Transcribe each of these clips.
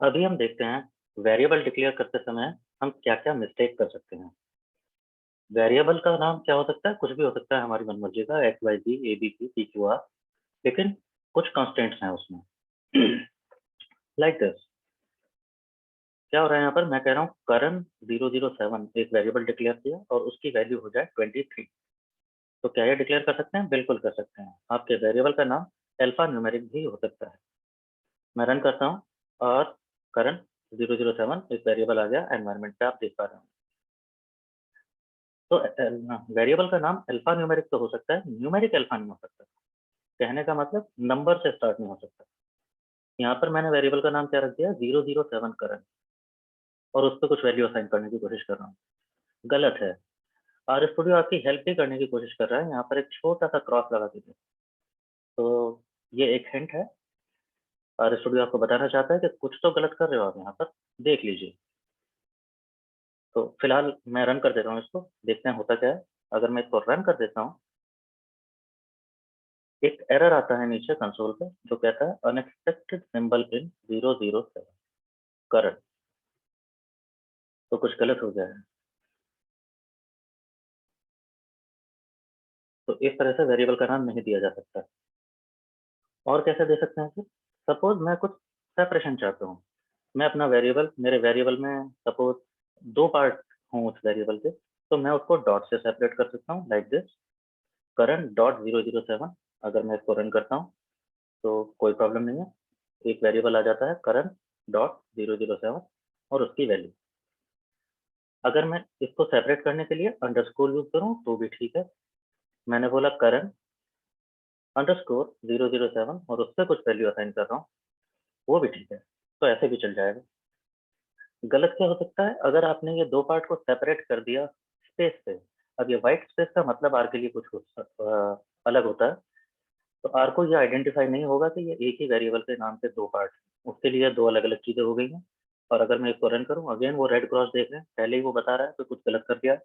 अभी हम देखते हैं वेरिएबल डिक्लेयर करते समय हम क्या-क्या मिस्टेक कर सकते हैं। वेरिएबल का नाम क्या हो सकता है? कुछ भी हो सकता है हमारी मनमर्जी का X, Y, Z, A, B, C, P, Q, R, लेकिन कुछ कंस्ट्रेंट्स हैं उसमें। लाइक दिस, क्या हो रहा है यहाँ पर? मैं कह रहा हूँ करण 007 एक वेरिएबल डिक्लेयर किया और उसकी वैल्यू हो जाए 23। तो क्या ये डिक्लेयर कर सकते हैं? बिल्कुल कर सकते हैं। आपके वेरिएबल का नाम अल्फा न्यूमेरिक भी हो सकता है। मैं रन करता हूँ और करण 007 एक वेरिएबल आ गया, एनवायरनमेंट पे आप देख पा रहे हैं। तो वेरिएबल का नाम अल्फा न्यूमेरिक तो हो सकता है, न्यूमेरिक अल्फा नहीं हो सकता। कहने का मतलब नंबर से स्टार्ट नहीं हो सकता। यहाँ पर मैंने वेरिएबल का नाम क्या रख दिया? 007 करंट, और उस पर कुछ वैल्यू असाइन करने की कोशिश कर रहा हूँ। गलत है। आर स्टूडियो आपकी हेल्प भी करने की कोशिश कर रहा है, यहाँ पर एक छोटा सा क्रॉस लगा दीजिए। तो ये एक हिंट है। आर स्टूडियो आपको बताना चाहता है कि कुछ तो गलत कर रहे हो आप, यहाँ पर देख लीजिए। तो फिलहाल मैं रन कर देता हूँ इसको, देखते हैं होता क्या है। अगर मैं इसको रन कर देता हूँ, एक एरर आता है नीचे कंसोल पे जो कहता है अनएक्सपेक्टेड सिंबल इन 007 करंट। तो कुछ गलत हो गया है। तो इस तरह से वेरिएबल का नाम नहीं दिया जा सकता। और कैसे दे सकते हैं फिर? सपोज मैं कुछ सेपरेशन चाहता हूँ। मैं अपना वेरिएबल, मेरे वेरिएबल में सपोज दो पार्ट हूँ उस वेरिएबल के, तो मैं उसको डॉट से सेपरेट कर सकता हूँ, लाइक दिस, करंट डॉट 007। अगर मैं इसको रन करता हूँ तो कोई प्रॉब्लम नहीं है, एक वेरिएबल आ जाता है करंट डॉट 007 और उसकी वैल्यू। अगर मैं इसको सेपरेट करने के लिए अंडरस्कोर यूज करूँ तो भी ठीक है। मैंने बोला करंट अंडरस्कोर 007 और उससे कुछ वैल्यू असाइन कर रहा हूँ, वो भी ठीक है। तो ऐसे भी चल जाएगा। गलत क्या हो सकता है? अगर आपने ये दो पार्ट को सेपरेट कर दिया स्पेस से। अब ये व्हाइट स्पेस का मतलब आर के लिए कुछ अलग होता है। तो आर को ये आइडेंटिफाई नहीं होगा कि ये एक ही वेरिएबल के नाम पे दो पार्ट हैं। उसके लिए दो अलग अलग चीजें हो गई हैं। और अगर मैं इसको रन करूं, अगेन वो रेड क्रॉस देख रहे हैं, पहले ही वो बता रहा है कि कुछ गलत कर दिया है।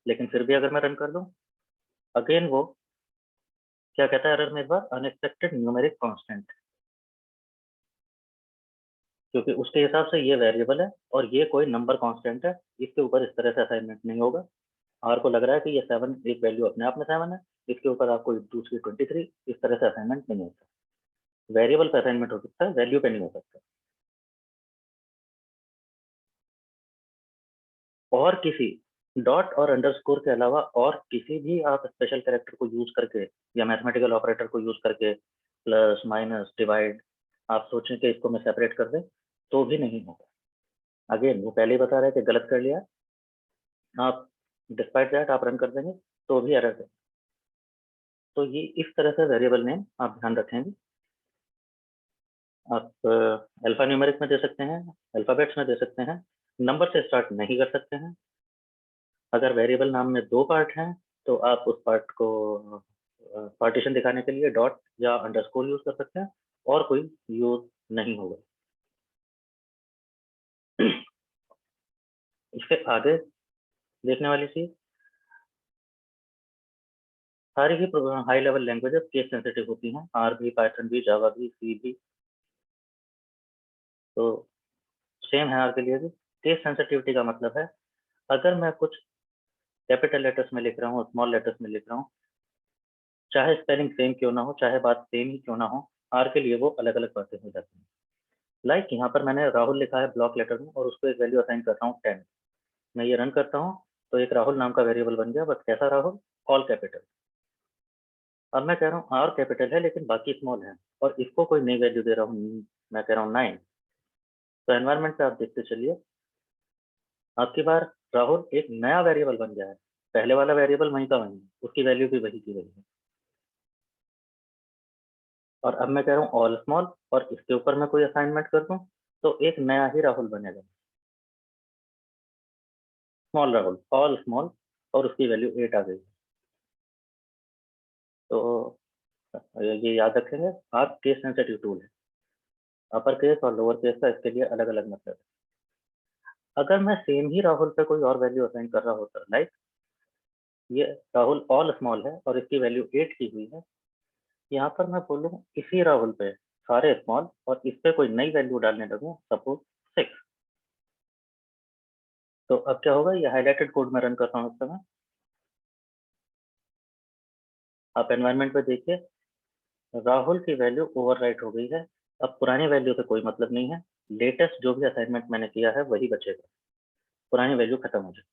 लेकिन फिर भी अगर मैं रन कर दूं, अगेन वो क्या कहता है एरर में? एक बार अनएक्सपेक्टेड न्यूमेरिक कांस्टेंट, क्योंकि उसके हिसाब से ये वेरिएबल है और ये कोई नंबर कांस्टेंट है, इसके ऊपर इस तरह से असाइनमेंट नहीं होगा। आर को लग रहा है कि ये 7 एक वैल्यू अपने आप में 7 है, इसके ऊपर आपको दूसरी 23, इस तरह से असाइनमेंट नहीं होता। वेरिएबल पे असाइनमेंट हो सकता है, वैल्यू पे नहीं हो सकता। और किसी डॉट और अंडरस्कोर के अलावा और किसी भी आप स्पेशल कैरेक्टर को यूज करके या मैथमेटिकल ऑपरेटर को यूज करके प्लस माइनस डिवाइड आप सोचें कि इसको मैं सेपरेट कर दें, तो भी नहीं होगा। अगेन वो पहले ही बता रहे हैं कि गलत कर लिया। आप डिस्पाइट दैट आप रन कर देंगे तो भी एरर है। तो ये इस तरह से वेरिएबल नेम आप ध्यान रखेंगे। आप अल्फा न्यूमेरिक में दे सकते हैं, अल्फाबेट्स में दे सकते हैं, नंबर से स्टार्ट नहीं कर सकते हैं। अगर वेरिएबल नाम में दो पार्ट हैं तो आप उस पार्ट को पार्टीशन दिखाने के लिए डॉट या अंडरस्कोर यूज कर सकते हैं, और कोई यूज नहीं होगा। इससे आगे देखने वाली चीज, सारी ही high level languages case sensitive होती हैं, आर भी, पाइथन भी, जावा भी, सी भी। तो सेम है आर के लिए भी। केस सेंसिटिविटी का मतलब है अगर मैं कुछ कैपिटल लेटर्स में लिख रहा हूँ, स्मॉल लेटर्स में लिख रहा हूँ, चाहे स्पेलिंग सेम क्यों ना हो, चाहे बात सेम ही क्यों ना हो, आर के लिए वो अलग अलग बातें हो जाती हैं। लाइक यहाँ पर मैंने राहुल लिखा है ब्लॉक लेटर में और उसको एक वैल्यू असाइन कर रहा हूँ 10। मैं ये रन करता हूँ तो एक राहुल नाम का वेरिएबल बन गया, बस कैसा राहुल? All capital. अब मैं कह रहा हूँ आर कैपिटल है लेकिन बाकी स्मॉल है, और इसको कोई नई वैल्यू दे रहा हूँ, मैं कह रहा हूँ 9। तो एनवायरमेंट पे आप देखते चलिए, आपकी बार राहुल एक नया वेरिएबल बन गया है। पहले वाला वेरिएबल वहीं का वहीं है, उसकी वैल्यू भी वही की वही है। और अब मैं कह रहा हूँ ऑल स्मॉल, और इसके ऊपर मैं कोई असाइनमेंट कर दूँ तो एक नया ही राहुल बनेगा, स्मॉल राहुल, ऑल स्मॉल, और उसकी वैल्यू 8 आ गई। तो ये याद रखेंगे, आप केस सेंसिटिव टूल है। अपर केस और लोअर केस का इसके लिए अलग अलग मतलब है। अगर मैं सेम ही राहुल पे कोई और वैल्यू असाइन कर रहा होता, लाइक ये राहुल ऑल स्मॉल है और इसकी वैल्यू 8 की हुई है, यहाँ पर मैं बोलूँ इसी राहुल पे सारे स्मॉल और इस पे कोई नई वैल्यू डालने लगूँ, सपोज 6, तो अब क्या होगा, ये हाइलाइटेड कोड में रन कर रहा हूँ इस समय। आप एनवायरनमेंट पे देखिए, राहुल की वैल्यू ओवरराइट हो गई है। अब पुरानी वैल्यू से कोई मतलब नहीं है, लेटेस्ट जो भी असाइनमेंट मैंने किया है वही बचेगा, पुरानी वैल्यू खत्म हो जाए।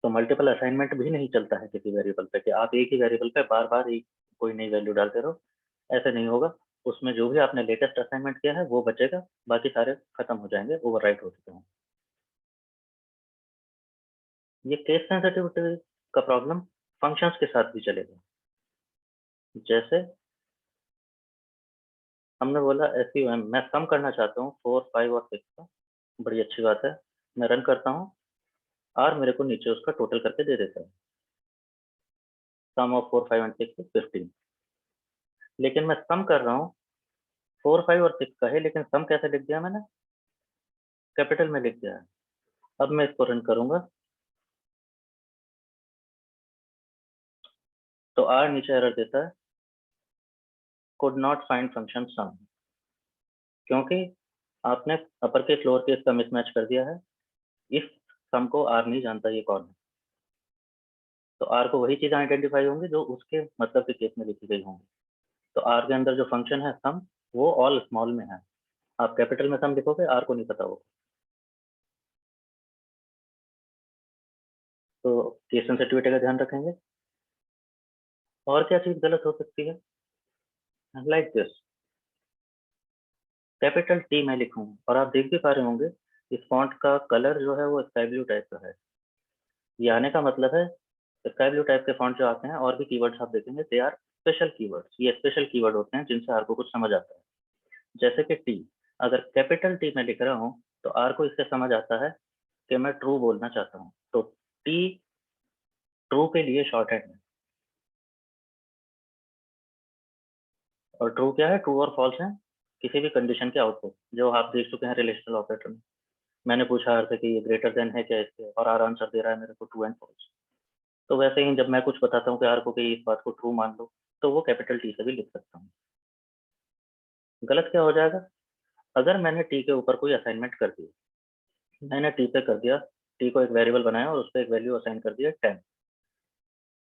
तो मल्टीपल असाइनमेंट भी नहीं चलता है किसी वेरिएबल पे कि आप एक ही वेरिएबल पे बार बार एक कोई नई वैल्यू डालते रहो, ऐसे नहीं होगा। उसमें जो भी आपने लेटेस्ट असाइनमेंट किया है वो बचेगा, बाकी सारे खत्म हो जाएंगे, ओवरराइट हो चुके हैं। ये केस सेंसिटिविटी का प्रॉब्लम फंक्शंस के साथ भी चलेगा। जैसे हमने बोला SUM, मैं सम करना चाहता हूँ 4, 5 और 6 का, बड़ी अच्छी बात है। मैं रन करता हूँ, और मेरे को नीचे उसका टोटल करके दे देता है, सम ऑफ 4, 5 एंड 6 इज 15। लेकिन मैं सम कर रहा हूँ 4, 5 और 6 का है, लेकिन सम कैसे लिख दिया मैंने, कैपिटल में लिख दिया है। अब मैं इसको रन करूंगा तो आर नीचे एरर देता है, कुड नॉट फाइंड फंक्शन सम, क्योंकि आपने अपर केस लोअर केस का मिसमैच कर दिया है। इस सम को आर नहीं जानता ये कौन है, तो आर को वही चीजें आइडेंटिफाई होंगी जो उसके मतलब के केस में लिखी गई होंगी। तो आर के अंदर जो फंक्शन है सम, वो ऑल स्मॉल में है। आप कैपिटल में सम लिखोगे, आर को नहीं पता होगा। तो केस सेंसिटिविटी का ध्यान रखेंगे। और क्या चीज गलत हो सकती है, लाइक दिस, कैपिटल टी मैं लिखूं और आप देख भी पा रहे होंगे इस फॉन्ट का कलर जो है वो स्काई ब्लू टाइप का है। ये आने का मतलब है स्काई ब्लू टाइप के फॉन्ट जो आते हैं, और भी कीवर्ड्स आप देखेंगे, दे आर स्पेशल कीवर्ड्स। ये स्पेशल कीवर्ड होते हैं जिनसे आर को कुछ समझ आता है। जैसे कि टी, अगर कैपिटल टी मैं लिख रहा हूँ तो आर को इससे समझ आता है कि मैं ट्रू बोलना चाहता हूँ, तो टी ट्रू के लिए शॉर्ट हैंड है। और ट्रू क्या है, ट्रू और फॉल्स है किसी भी कंडीशन के आउटपुट, जो आप देख चुके हैं रिलेशनल ऑपरेटर में। मैंने पूछा आर से कि ये ग्रेटर देन है क्या इसके, और आर आंसर दे रहा है मेरे को ट्रू एंड फॉल्स। तो वैसे ही जब मैं कुछ बताता हूँ कि आर को कि इस बात को ट्रू मान लो, तो वो कैपिटल टी से भी लिख सकता हूँ। गलत क्या हो जाएगा, अगर मैंने टी के ऊपर कोई असाइनमेंट कर दी, मैंने टी पे कर दिया, टी को एक वेरिएबल बनाया और उस पर एक वैल्यू असाइन कर दिया 10।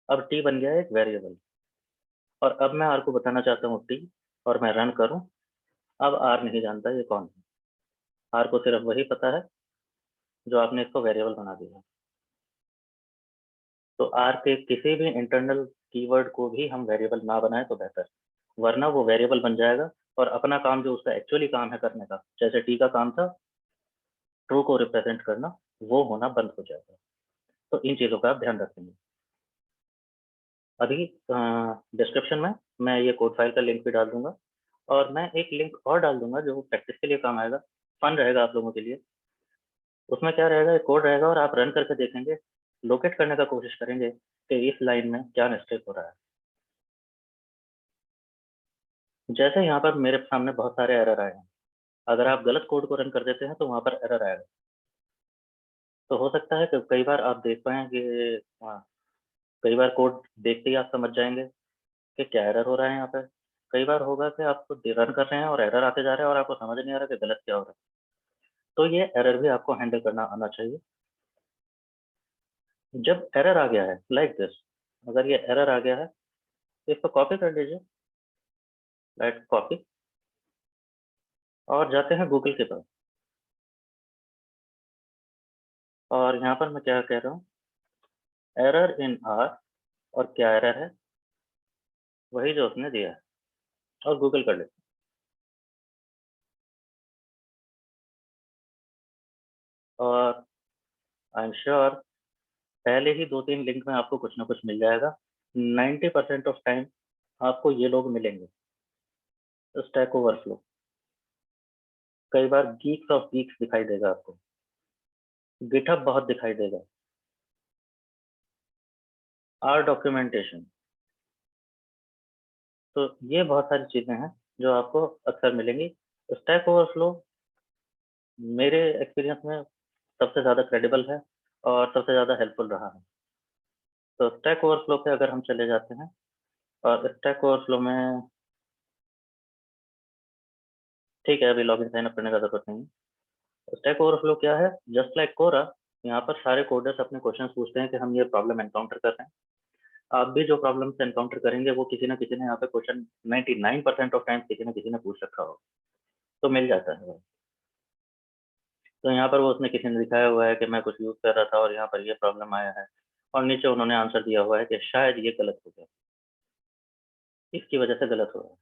अब टी बन गया एक वेरिएबल, और अब मैं आर को बताना चाहता हूँ टी, और मैं रन करूँ। अब आर नहीं जानता ये कौन है, आर को सिर्फ वही पता है जो आपने इसको वेरिएबल बना दिया। तो आर के किसी भी इंटरनल कीवर्ड को भी हम वेरिएबल ना बनाए तो बेहतर, वरना वो वेरिएबल बन जाएगा और अपना काम जो उसका एक्चुअली काम है करने का, जैसे टी का काम था ट्रू को रिप्रेजेंट करना, वो होना बंद हो जाएगा। तो इन चीज़ों का आप ध्यान रखेंगे। अभी डिस्क्रिप्शन में मैं ये कोड फाइल का लिंक भी डाल दूंगा, और मैं एक लिंक और डाल दूंगा जो प्रैक्टिस के लिए काम आएगा, फन रहेगा आप लोगों के लिए। उसमें क्या रहेगा, एक कोड रहेगा और आप रन करके देखेंगे, लोकेट करने का कोशिश करेंगे कि इस लाइन में क्या मिस्टेक हो रहा है। जैसे यहाँ पर मेरे सामने बहुत सारे एरर आए हैं, अगर आप गलत कोड को रन कर देते हैं तो वहाँ पर एरर आएगा। तो हो सकता है कि कई बार आप देख पाएँ कि हाँ, कई बार कोड देखते ही आप समझ जाएंगे कि क्या एरर हो रहा है यहाँ पे। कई बार होगा कि आप रन कर रहे हैं और एरर आते जा रहे हैं और आपको समझ नहीं आ रहा कि गलत क्या हो रहा है। तो ये एरर भी आपको हैंडल करना आना चाहिए। जब एरर आ गया है लाइक दिस, अगर ये एरर आ गया है तो इसको कॉपी कर लीजिए, राइट कॉपी, और जाते हैं गूगल के पास। और यहाँ पर मैं क्या कह रहा हूँ, एरर इन आर, और क्या एरर है, वही जो उसने दिया है, और गूगल कर लेते हैं। और आई एम श्योर पहले ही 2-3 लिंक में आपको कुछ ना कुछ मिल जाएगा। 90% ऑफ टाइम आपको ये लोग मिलेंगे, स्टैक ओवरफ्लो, कई बार गीक्स ऑफ गीक्स दिखाई देगा आपको, गिटहब बहुत दिखाई देगा, आर डॉक्यूमेंटेशन। तो ये बहुत सारी चीजें हैं जो आपको अक्सर मिलेंगी। स्टैक ओवरफ्लो मेरे एक्सपीरियंस में सबसे ज़्यादा क्रेडिबल है और सबसे ज़्यादा हेल्पफुल रहा है। तो स्टैक ओवरफ्लो पे अगर हम चले जाते हैं, और स्टैक ओवरफ्लो में ठीक है, अभी लॉगिन साइन अप करने का ज़रूरत नहीं है। स्टैक ओवरफ्लो क्या है? जस्ट लाइक कोरा, यहाँ पर सारे कोडर्स अपने क्वेश्चंस पूछते हैं कि हम ये प्रॉब्लम एनकाउंटर कर रहे हैं। आप भी जो प्रॉब्लम्स एनकाउंटर करेंगे वो किसी न किसी ने यहाँ पे क्वेश्चन 99% ऑफ टाइम किसी न किसी ने पूछ रखा हो, तो मिल जाता है। तो यहाँ पर वो उसने किसी ने दिखाया हुआ है कि मैं कुछ यूज़ कर रहा था और यहाँ पर ये प्रॉब्लम आया है, और नीचे उन्होंने आंसर दिया हुआ है कि शायद ये गलत हो गया, इसकी वजह से गलत हो रहा है।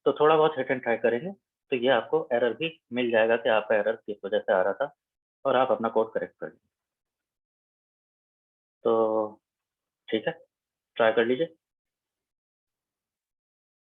तो थोड़ा बहुत हिट एंड ट्राई करेंगे, तो ये आपको एरर भी मिल जाएगा कि आपका एरर किस वजह से आ रहा था, और आप अपना कोड करेक्ट कर लीजिए। तो ठीक है, ट्राई कर लीजिए।